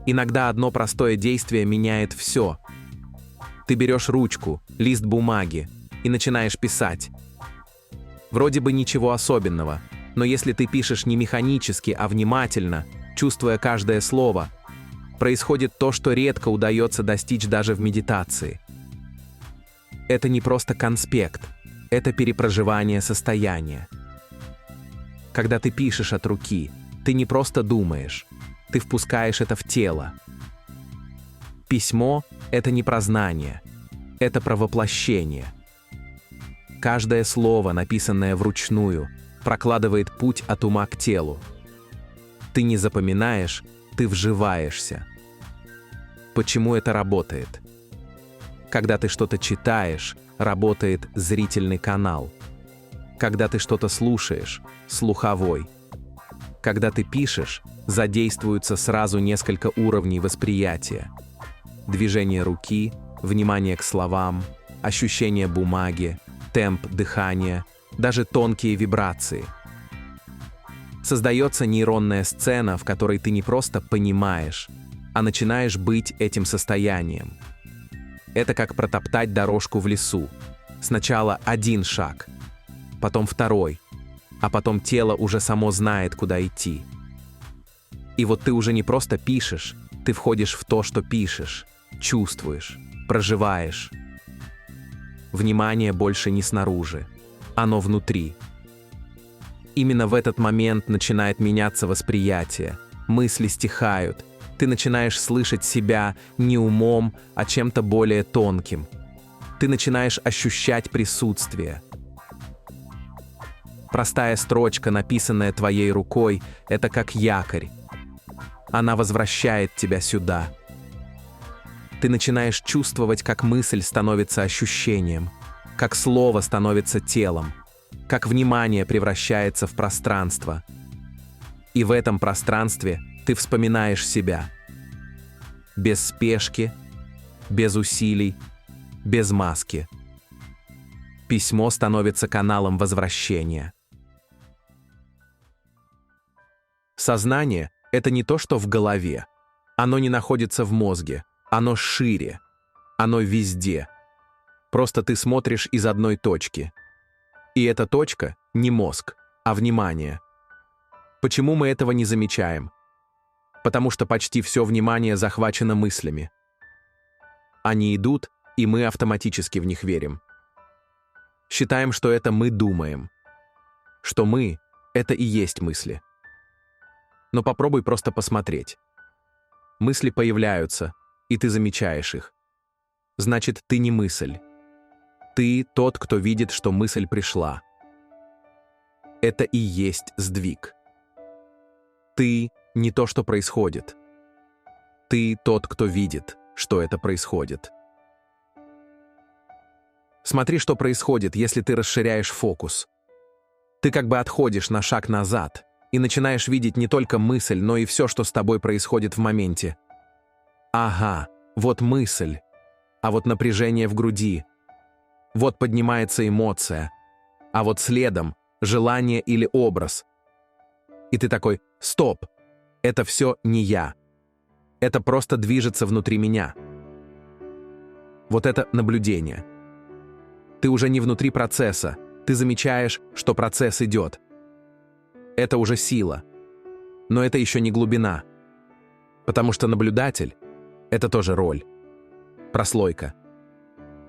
Иногда одно простое действие меняет все. Ты берешь ручку, лист бумаги и начинаешь писать. Вроде бы ничего особенного, но если ты пишешь не механически, а внимательно, чувствуя каждое слово, происходит то, что редко удается достичь даже в медитации. Это не просто конспект, это перепроживание состояния. Когда ты пишешь от руки, ты не просто думаешь, ты впускаешь это в тело. Письмо — это не про знание, это про воплощение. Каждое слово, написанное вручную, прокладывает путь от ума к телу. Ты не запоминаешь, ты вживаешься. Почему это работает? Когда ты что-то читаешь, работает зрительный канал. Когда ты что-то слушаешь, слуховой. Когда ты пишешь, задействуются сразу несколько уровней восприятия. Движение руки, внимание к словам, ощущение бумаги, темп дыхания, даже тонкие вибрации. Создается нейронная сцена, в которой ты не просто понимаешь, а начинаешь быть этим состоянием. Это как протоптать дорожку в лесу. Сначала один шаг, потом второй, а потом тело уже само знает, куда идти. И вот ты уже не просто пишешь, ты входишь в то, что пишешь, чувствуешь, проживаешь. Внимание больше не снаружи, оно внутри. Именно в этот момент начинает меняться восприятие, мысли стихают, ты начинаешь слышать себя не умом, а чем-то более тонким. Ты начинаешь ощущать присутствие. Простая строчка, написанная твоей рукой, это как якорь. Она возвращает тебя сюда. Ты начинаешь чувствовать, как мысль становится ощущением, как слово становится телом, как внимание превращается в пространство. И в этом пространстве ты вспоминаешь себя. Без спешки, без усилий, без маски. Письмо становится каналом возвращения. Сознание — это не то, что в голове. Оно не находится в мозге. Оно шире. Оно везде. Просто ты смотришь из одной точки. И эта точка — не мозг, а внимание. Почему мы этого не замечаем? Потому что почти все внимание захвачено мыслями. Они идут, и мы автоматически в них верим. Считаем, что это мы думаем. Что мы — это и есть мысли. Но попробуй просто посмотреть. Мысли появляются, и ты замечаешь их. Значит, ты не мысль. Ты тот, кто видит, что мысль пришла. Это и есть сдвиг. Ты не то, что происходит. Ты тот, кто видит, что это происходит. Смотри, что происходит, если ты расширяешь фокус. Ты как бы отходишь на шаг назад и начинаешь видеть не только мысль, но и все, что с тобой происходит в моменте. Ага, вот мысль, а вот напряжение в груди. Вот поднимается эмоция, а вот следом желание или образ. И ты такой: стоп, это все не я. Это просто движется внутри меня. Вот это наблюдение. Ты уже не внутри процесса, ты замечаешь, что процесс идет. Это уже сила. Но это еще не глубина. Потому что наблюдатель — это тоже роль. Прослойка.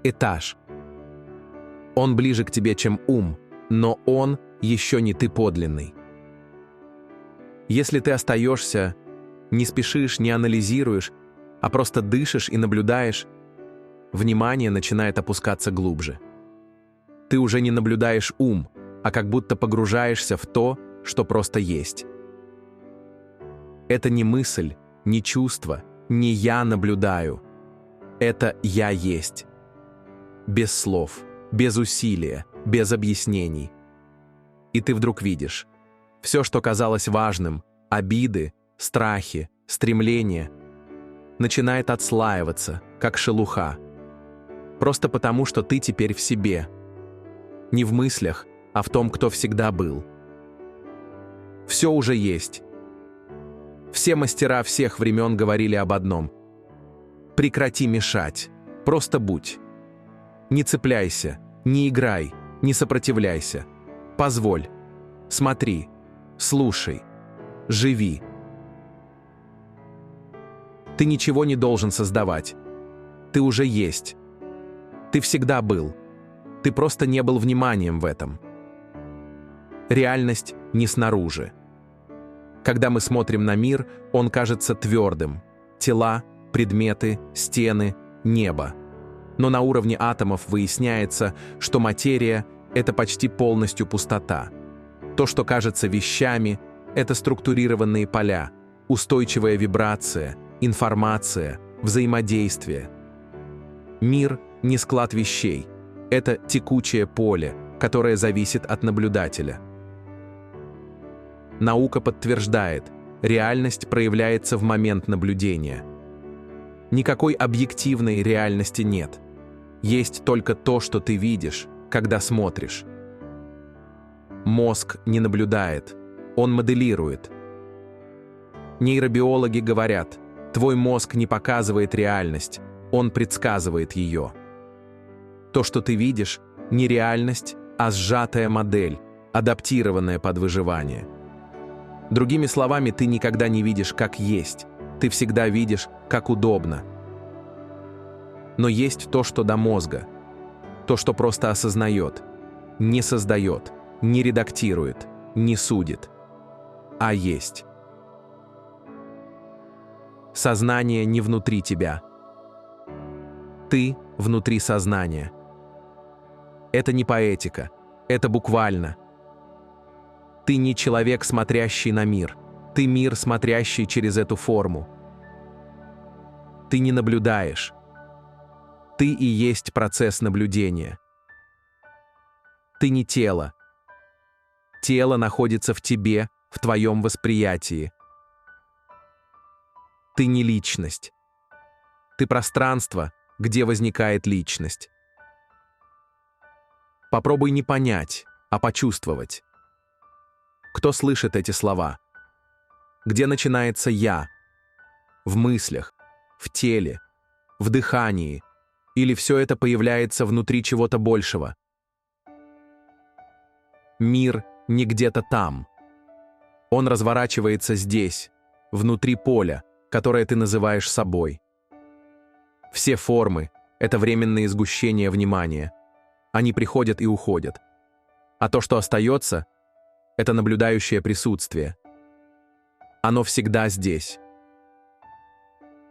Этаж. Он ближе к тебе, чем ум, но он еще не ты подлинный. Если ты остаешься, не спешишь, не анализируешь, а просто дышишь и наблюдаешь, внимание начинает опускаться глубже. Ты уже не наблюдаешь ум, а как будто погружаешься в то, что просто есть. Это не мысль, не чувство, не я наблюдаю. Это я есть. Без слов, без усилия, без объяснений. И ты вдруг видишь, все, что казалось важным, обиды, страхи, стремления, начинает отслаиваться, как шелуха. Просто потому, что ты теперь в себе. Не в мыслях, а в том, кто всегда был. Все уже есть. Все мастера всех времен говорили об одном: прекрати мешать, просто будь. Не цепляйся, не играй, не сопротивляйся. Позволь, смотри, слушай, живи. Ты ничего не должен создавать. Ты уже есть. Ты всегда был. Ты просто не был вниманием в этом. Реальность не снаружи. Когда мы смотрим на мир, он кажется твердым. Тела, предметы, стены, небо. Но на уровне атомов выясняется, что материя — это почти полностью пустота. То, что кажется вещами — это структурированные поля, устойчивая вибрация, информация, взаимодействие. Мир — не склад вещей. Это текучее поле, которое зависит от наблюдателя. Наука подтверждает, реальность проявляется в момент наблюдения. Никакой объективной реальности нет. Есть только то, что ты видишь, когда смотришь. Мозг не наблюдает, он моделирует. Нейробиологи говорят, твой мозг не показывает реальность, он предсказывает ее. То, что ты видишь, не реальность, а сжатая модель, адаптированная под выживание. Другими словами, ты никогда не видишь, как есть, ты всегда видишь, как удобно. Но есть то, что до мозга, то, что просто осознает, не создает, не редактирует, не судит, а есть. Сознание не внутри тебя. Ты внутри сознания. Это не поэтика, это буквально. Ты не человек, смотрящий на мир. Ты мир, смотрящий через эту форму. Ты не наблюдаешь. Ты и есть процесс наблюдения. Ты не тело. Тело находится в тебе, в твоем восприятии. Ты не личность. Ты пространство, где возникает личность. Попробуй не понять, а почувствовать. Кто слышит эти слова? Где начинается «я»? В мыслях, в теле, в дыхании, или все это появляется внутри чего-то большего? Мир не где-то там. Он разворачивается здесь, внутри поля, которое ты называешь собой. Все формы — это временные сгущения внимания. Они приходят и уходят. А то, что остается — это наблюдающее присутствие. Оно всегда здесь.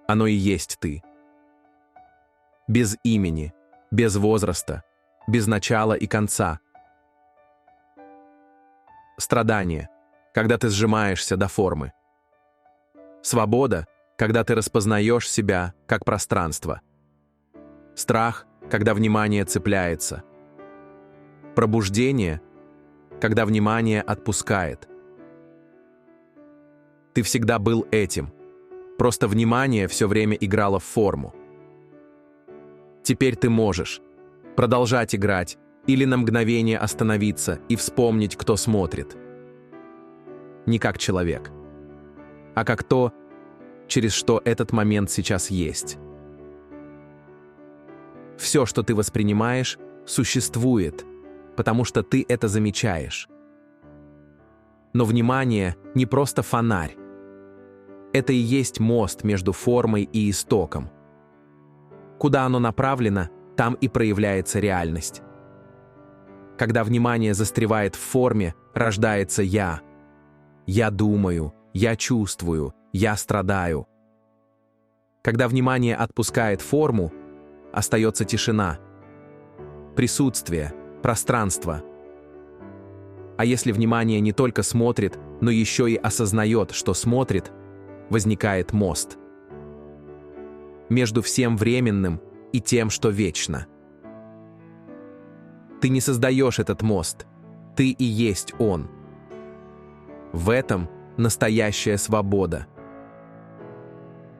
Оно и есть ты. Без имени, без возраста, без начала и конца. Страдание, когда ты сжимаешься до формы. Свобода, когда ты распознаешь себя как пространство. Страх, когда внимание цепляется. Пробуждение, когда внимание отпускает. Ты всегда был этим. Просто внимание все время играло в форму. Теперь ты можешь продолжать играть или на мгновение остановиться и вспомнить, кто смотрит. Не как человек, а как то, через что этот момент сейчас есть. Все, что ты воспринимаешь, существует, потому что ты это замечаешь. Но внимание не просто фонарь. Это и есть мост между формой и истоком. Куда оно направлено, там и проявляется реальность. Когда внимание застревает в форме, рождается «я». Я думаю, я чувствую, я страдаю. Когда внимание отпускает форму, остается тишина, присутствие, пространство. А если внимание не только смотрит, но еще и осознает, что смотрит, возникает мост между всем временным и тем, что вечно. Ты не создаешь этот мост, ты и есть он. В этом настоящая свобода.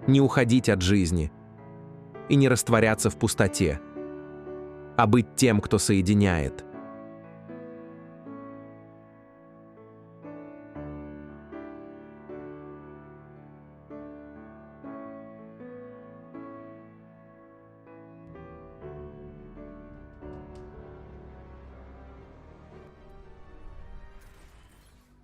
Не уходить от жизни и не растворяться в пустоте, а быть тем, кто соединяет.